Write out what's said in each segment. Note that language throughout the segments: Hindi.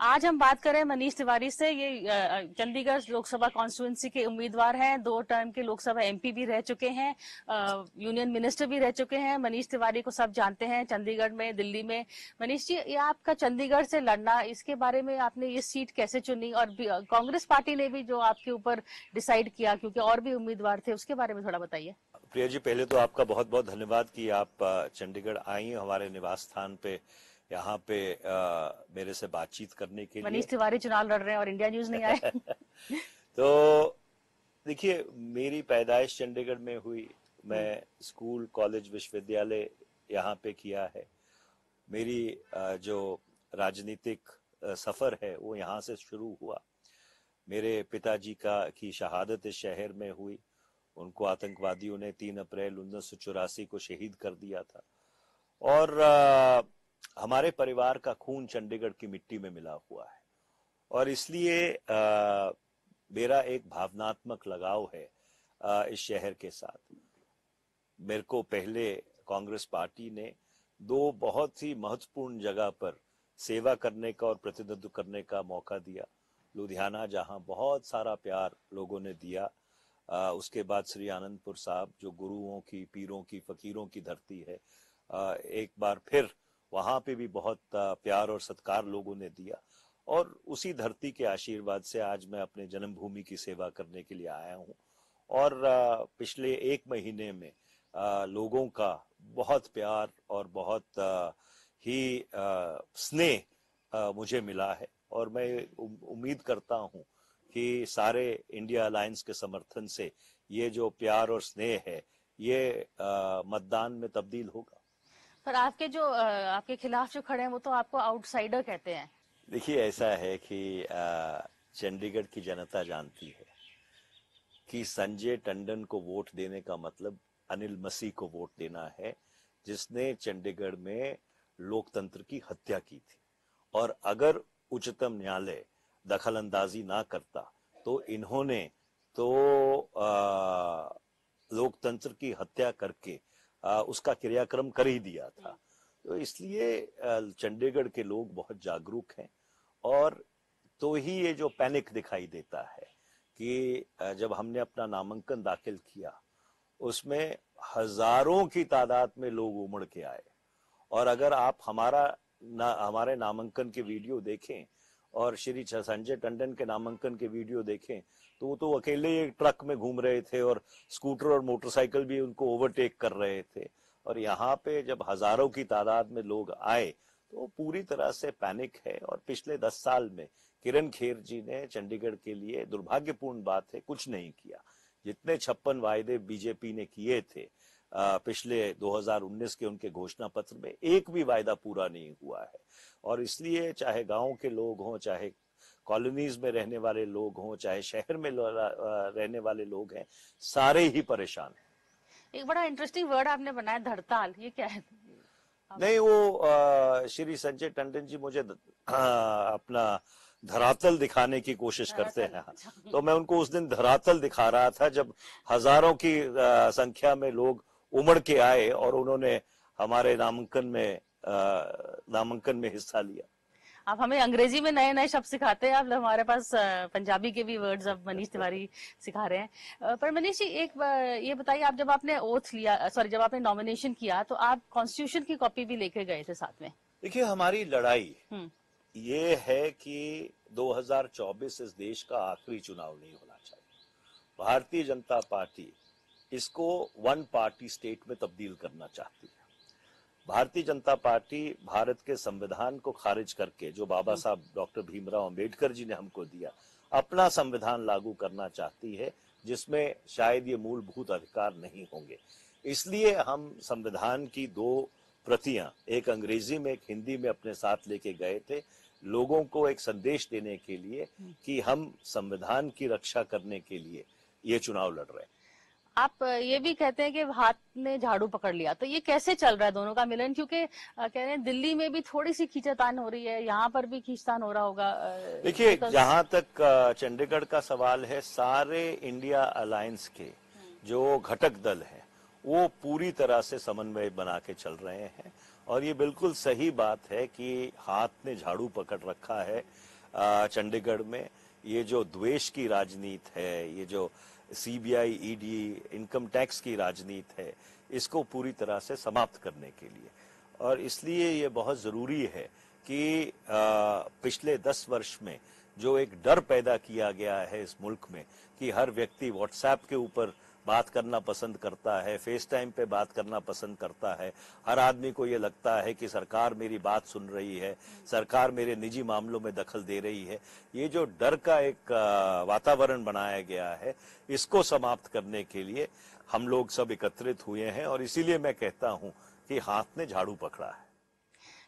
आज हम बात करें मनीष तिवारी से। ये चंडीगढ़ लोकसभा कॉन्स्टिट्यूंसी के उम्मीदवार हैं, 2 टर्म के लोकसभा एमपी भी रह चुके हैं, यूनियन मिनिस्टर भी रह चुके हैं। मनीष तिवारी को सब जानते हैं चंडीगढ़ में, दिल्ली में। मनीष जी, ये आपका चंडीगढ़ से लड़ना, इसके बारे में आपने ये सीट कैसे चुनी, और कांग्रेस पार्टी ने भी जो आपके ऊपर डिसाइड किया, क्योंकि और भी उम्मीदवार थे, उसके बारे में थोड़ा बताइए। प्रिया जी, पहले तो आपका बहुत बहुत धन्यवाद कि आप चंडीगढ़ आई हमारे निवास स्थान पे, यहाँ पे मेरे से बातचीत करने के लिए। मनीष तिवारी चुनाव लड़ रहे हैं और इंडिया न्यूज नहीं आए। तो देखिए, मेरी पैदाइश चंडीगढ़ में हुई। मैं स्कूल, कॉलेज, विश्वविद्यालय यहाँ पे किया है। मेरी जो राजनीतिक सफर है वो यहाँ से शुरू हुआ। मेरे पिताजी की शहादत इस शहर में हुई। उनको आतंकवादियों ने 3 अप्रैल 1984 को शहीद कर दिया था। और हमारे परिवार का खून चंडीगढ़ की मिट्टी में मिला हुआ है, और इसलिए मेरा एक भावनात्मक लगाव है इस शहर के साथ। मेरे को पहले कांग्रेस पार्टी ने 2 बहुत ही महत्वपूर्ण जगह पर सेवा करने का और प्रतिनिधित्व करने का मौका दिया। लुधियाना, जहां बहुत सारा प्यार लोगों ने दिया। उसके बाद श्री आनंदपुर साहब, जो गुरुओं की, पीरों की, फकीरों की धरती है, एक बार फिर वहां पे भी बहुत प्यार और सत्कार लोगों ने दिया। और उसी धरती के आशीर्वाद से आज मैं अपने जन्मभूमि की सेवा करने के लिए आया हूं। और पिछले 1 महीने में लोगों का बहुत प्यार और बहुत ही स्नेह मुझे मिला है। और मैं उम्मीद करता हूं कि सारे इंडिया अलायंस के समर्थन से ये जो प्यार और स्नेह है, ये मतदान में तब्दील होगा। पर आपके खिलाफ जो खड़े हैं वो तो आपको आउटसाइडर कहते हैं। देखिए, ऐसा है कि चंडीगढ़ की जनता जानती है कि संजय टंडन को वोट देने का मतलब अनिल मसीह को वोट देना है, जिसने चंडीगढ़ में लोकतंत्र की हत्या की थी। और अगर उच्चतम न्यायालय दखल अंदाजी ना करता तो इन्होंने तो लोकतंत्र की हत्या करके उसका क्रियाक्रम कर ही दिया था। तो इसलिए चंडीगढ़ के लोग बहुत जागरूक हैं। और तो ही ये जो पैनिक दिखाई देता है कि जब हमने अपना नामांकन दाखिल किया, उसमें हजारों की तादाद में लोग उमड़ के आए। और अगर आप हमारे नामांकन के वीडियो देखें और श्री संजय टंडन के नामांकन के वीडियो देखें, तो वो तो अकेले एक ट्रक में घूम रहे थे और स्कूटर और मोटरसाइकिल भी उनको ओवरटेक कर रहे थे। और यहाँ पे जब हजारों की तादाद में लोग आए तो पूरी तरह से पैनिक है। और पिछले 10 साल में किरण खेर जी ने चंडीगढ़ के लिए, दुर्भाग्यपूर्ण बात है, कुछ नहीं किया। जितने 56 वायदे बीजेपी ने किए थे पिछले 2019 के उनके घोषणा पत्र में, एक भी वायदा पूरा नहीं हुआ है। और इसलिए चाहे गांव के लोग हों, चाहे कॉलोनीज में रहने वाले लोग हों, चाहे शहर में रहने वाले लोग हैं, सारे ही परेशान हैं। एक बड़ा इंटरेस्टिंग वर्ड आपने बनाया, धड़ताल, ये क्या है? नहीं, वो श्री संजय टंडन जी मुझे अपना धरातल दिखाने की कोशिश करते हैं। तो मैं उनको उस दिन धरातल दिखा रहा था जब हजारों की संख्या में लोग उमड़ के आए और उन्होंने हमारे नामांकन में हिस्सा लिया। आप हमें अंग्रेजी में नए नए शब्द सिखाते हैं, आप हमारे पास पंजाबी के भी वर्ड्स अब मनीष तिवारी सिखा रहे हैं। पर मनीष जी, ये बताइए, आप जब आपने ओथ लिया, सॉरी, जब आपने नॉमिनेशन किया, तो आप कॉन्स्टिट्यूशन की कॉपी भी लेके गए थे साथ में? देखिए, हमारी लड़ाई ये है कि 2024 इस देश का आखिरी चुनाव नहीं होना चाहिए। भारतीय जनता पार्टी इसको 1 पार्टी स्टेट में तब्दील करना चाहती है। भारतीय जनता पार्टी भारत के संविधान को खारिज करके, जो बाबा साहब डॉक्टर भीमराव अंबेडकर जी ने हमको दिया, अपना संविधान लागू करना चाहती है, जिसमें शायद ये मूलभूत अधिकार नहीं होंगे। इसलिए हम संविधान की 2 प्रतियां, एक अंग्रेजी में एक हिंदी में, अपने साथ लेके गए थे, लोगों को एक संदेश देने के लिए कि हम संविधान की रक्षा करने के लिए ये चुनाव लड़ रहे हैं। आप ये भी कहते हैं कि हाथ ने झाड़ू पकड़ लिया, तो ये कैसे चल रहा है दोनों का मिलन? क्योंकि कह रहे हैं दिल्ली में भी थोड़ी सी खींचातान हो रही है, यहाँ पर भी खींचतान हो रहा होगा। देखिए, जहां तक चंडीगढ़ का सवाल है, सारे इंडिया अलायंस के जो घटक दल हैं वो पूरी तरह से समन्वय बना के चल रहे हैं। और ये बिल्कुल सही बात है कि हाथ ने झाड़ू पकड़ रखा है चंडीगढ़ में। ये जो द्वेष की राजनीति है, ये जो सीबीआई, ईडी, इनकम टैक्स की राजनीति है, इसको पूरी तरह से समाप्त करने के लिए, और इसलिए ये बहुत जरूरी है कि पिछले 10 वर्ष में जो एक डर पैदा किया गया है इस मुल्क में कि हर व्यक्ति व्हाट्सएप के ऊपर बात करना पसंद करता है, फेस टाइम पे बात करना पसंद करता है, हर आदमी को ये लगता है कि सरकार मेरी बात सुन रही है, सरकार मेरे निजी मामलों में दखल दे रही है। ये जो डर का एक वातावरण बनाया गया है, इसको समाप्त करने के लिए हम लोग सब एकत्रित हुए हैं, और इसीलिए मैं कहता हूं कि हाथ ने झाड़ू पकड़ा है।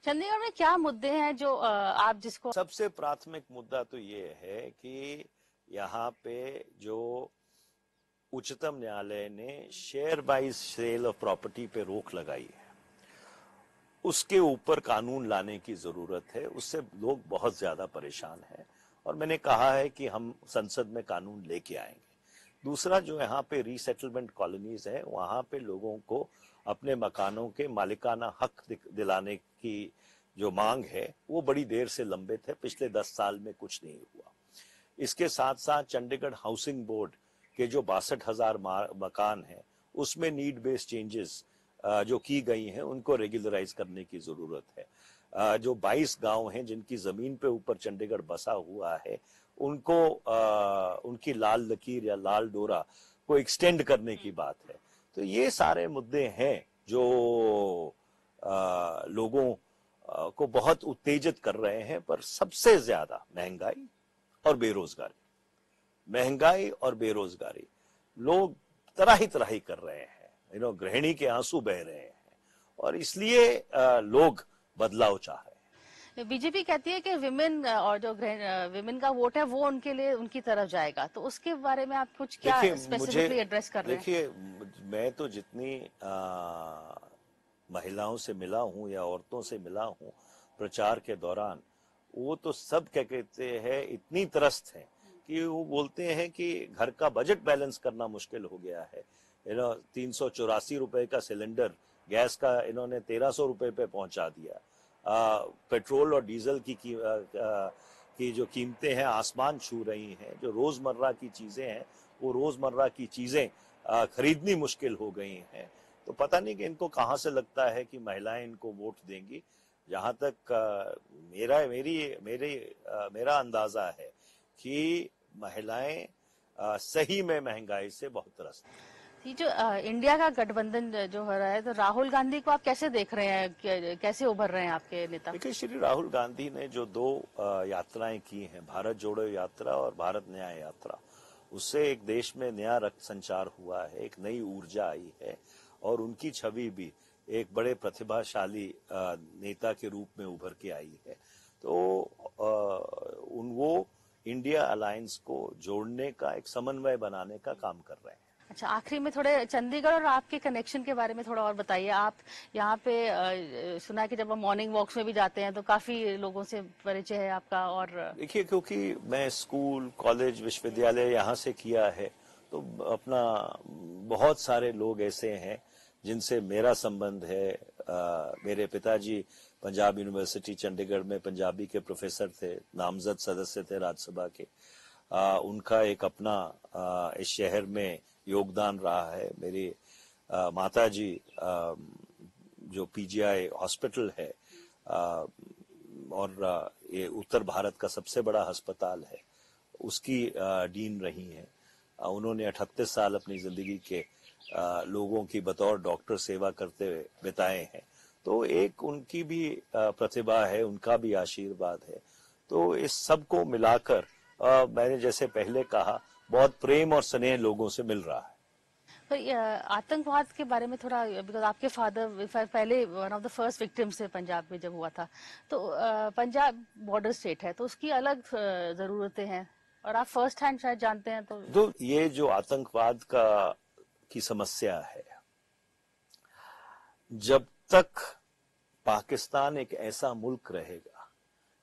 चंडीगढ़ में क्या मुद्दे हैं जो आप जिसको सबसे प्राथमिक मुद्दा तो ये है कि यहाँ पे जो उच्चतम न्यायालय ने share by sale of property पे रोक लगाई है, उसके ऊपर कानून लाने की जरूरत है। उससे लोग बहुत ज्यादा परेशान हैं, और मैंने कहा है कि हम संसद में कानून लेके आएंगे। दूसरा, जो यहाँ पे रीसेटलमेंट कॉलोनीज है, वहां पे लोगों को अपने मकानों के मालिकाना हक दिलाने की जो मांग है, वो बड़ी देर से लंबित है। पिछले 10 साल में कुछ नहीं हुआ। इसके साथ साथ चंडीगढ़ हाउसिंग बोर्ड के जो 62,000 मकान हैं, उसमें नीड बेस्ड चेंजेस जो की गई हैं, उनको रेगुलराइज करने की जरूरत है। जो 22 गांव हैं जिनकी जमीन पे ऊपर चंडीगढ़ बसा हुआ है, उनको उनकी लाल लकीर या लाल डोरा को एक्सटेंड करने की बात है। तो ये सारे मुद्दे हैं जो लोगों को बहुत उत्तेजित कर रहे हैं। पर सबसे ज्यादा महंगाई और बेरोजगारी, लोग तराही तराही कर रहे हैं, गृहिणी के आंसू बह रहे हैं, और इसलिए लोग बदलाव चाह रहे हैं। बीजेपी कहती है कि विमेन और जो विमेन का वोट है वो उनके लिए उनकी तरफ जाएगा, तो उसके बारे में आप कुछ क्या स्पेसिफिकली एड्रेस कर रहे हैं? देखिए, मैं तो जितनी महिलाओं से मिला हूं या औरतों से मिला हूं प्रचार के दौरान, वो तो सब क्या कहते हैं, इतनी त्रस्त हैं कि वो बोलते हैं कि घर का बजट बैलेंस करना मुश्किल हो गया है। 384 रुपए का सिलेंडर गैस का इन्होंने 1300 रुपए पे पहुंचा दिया। पेट्रोल और डीजल की जो कीमतें हैं आसमान छू रही हैं। जो रोजमर्रा की चीजें हैं, वो रोजमर्रा की चीजें खरीदनी मुश्किल हो गई हैं। तो पता नहीं कि इनको कहां से लगता है कि महिलाएं इनको वोट देंगी। जहां तक मेरा अंदाजा है कि महिलाएं सही में महंगाई से बहुत त्रस्त हैं। ये जो इंडिया का गठबंधन जो हो रहा है, तो राहुल गांधी को आप कैसे देख रहे हैं, कैसे उभर रहे हैं आपके नेता? देखिए, श्री राहुल गांधी ने जो 2 यात्राएं की हैं, भारत जोड़ो यात्रा और भारत न्याय यात्रा, उससे एक देश में नया रक्त संचार हुआ है, एक नई ऊर्जा आई है, और उनकी छवि भी एक बड़े प्रतिभाशाली नेता के रूप में उभर के आई है। तो वो इंडिया अलायंस को जोड़ने का, एक समन्वय बनाने का काम कर रहे हैं। अच्छा, आखिरी में थोड़े चंडीगढ़ और आपके कनेक्शन के बारे में थोड़ा और बताइए। आप यहाँ पे सुना है कि जब हम मॉर्निंग वॉक्स में भी जाते हैं तो काफी लोगों से परिचय है आपका। और देखिए, क्योंकि मैं स्कूल, कॉलेज, विश्वविद्यालय यहाँ से किया है, तो अपना बहुत सारे लोग ऐसे हैं जिनसे मेरा संबंध है। मेरे पिताजी पंजाब यूनिवर्सिटी चंडीगढ़ में पंजाबी के प्रोफेसर थे, नामजद सदस्य थे राज्यसभा के। उनका एक अपना इस शहर में योगदान रहा है। मेरी माताजी जो पीजीआई हॉस्पिटल है, और ये उत्तर भारत का सबसे बड़ा अस्पताल है, उसकी डीन रही हैं। उन्होंने 38 साल अपनी जिंदगी के लोगों की बतौर डॉक्टर सेवा करते बिताए हैं। तो एक उनकी भी प्रतिभा है, उनका भी आशीर्वाद है। तो इस सब को मिलाकर मैंने जैसे पहले कहा, बहुत प्रेम और स्नेह लोगों से मिल रहा है। पर आतंकवाद के बारे में थोड़ा, बिकॉज आपके फादर पहले one of the first victims है पंजाब में जब हुआ था, तो पंजाब बॉर्डर स्टेट है, तो उसकी अलग जरूरतें हैं, और आप फर्स्ट हैंड शायद जानते हैं। तो ये जो आतंकवाद की समस्या है, जब तक पाकिस्तान एक ऐसा मुल्क रहेगा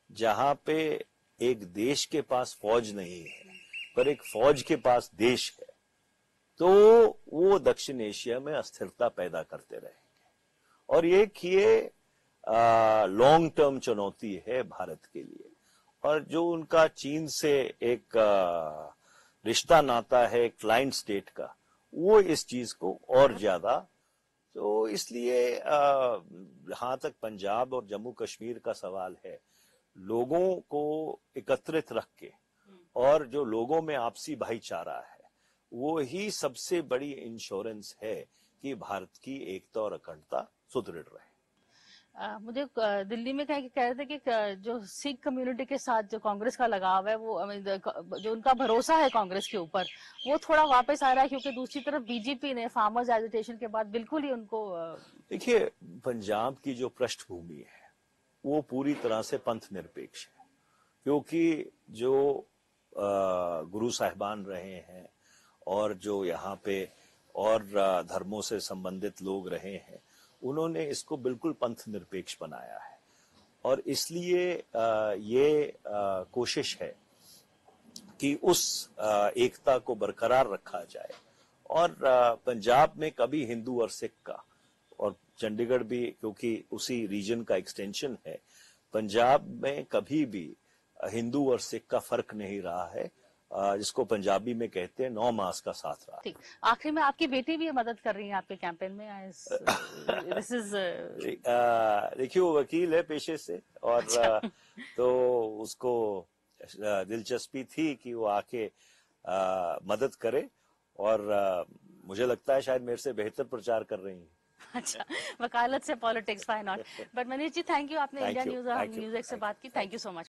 जहां पे एक देश के पास फौज नहीं है पर एक फौज के पास देश है, तो वो दक्षिण एशिया में अस्थिरता पैदा करते रहेंगे। और ये किए लॉन्ग टर्म चुनौती है भारत के लिए। और जो उनका चीन से एक रिश्ता नाता है क्लाइंट स्टेट का, वो इस चीज को और ज्यादा, तो इसलिए जहां तक पंजाब और जम्मू कश्मीर का सवाल है, लोगों को एकत्रित रख के और जो लोगों में आपसी भाईचारा है, वो ही सबसे बड़ी इंश्योरेंस है कि भारत की एकता और अखंडता सुदृढ़ रहे। मुझे दिल्ली में कह रहे थे कि जो सिख कम्युनिटी के साथ जो कांग्रेस का लगाव है, वो जो उनका भरोसा है कांग्रेस के ऊपर, वो थोड़ा वापस आ रहा है, क्योंकि दूसरी तरफ बीजेपी ने फार्मर्स एजिटेशन के बाद बिल्कुल ही उनको देखिए, पंजाब की जो पृष्ठभूमि है वो पूरी तरह से पंथ निरपेक्ष है, क्योंकि जो गुरु साहिबान रहे हैं और जो यहाँ पे और धर्मों से संबंधित लोग रहे हैं, उन्होंने इसको बिल्कुल पंथ निरपेक्ष बनाया है। और इसलिए ये कोशिश है कि उस एकता को बरकरार रखा जाए। और पंजाब में कभी हिंदू और सिख का, और चंडीगढ़ भी क्योंकि उसी रीजन का एक्सटेंशन है, पंजाब में कभी भी हिंदू और सिख का फर्क नहीं रहा है, जिसको पंजाबी में कहते हैं 9 मास का साथ रहा। ठीक, आखिर में आपकी बेटी भी मदद कर रही है आपके कैंपेन में? दिस इज देखिए, वो वकील है पेशे से, और अच्छा। तो उसको दिलचस्पी थी कि वो आके मदद करे, और मुझे लगता है शायद मेरे से बेहतर प्रचार कर रही हैं। अच्छा, वकालत से politics, why not. But Manish ji, thank you, आपने India news thank you, news से बात की। Thank you so much.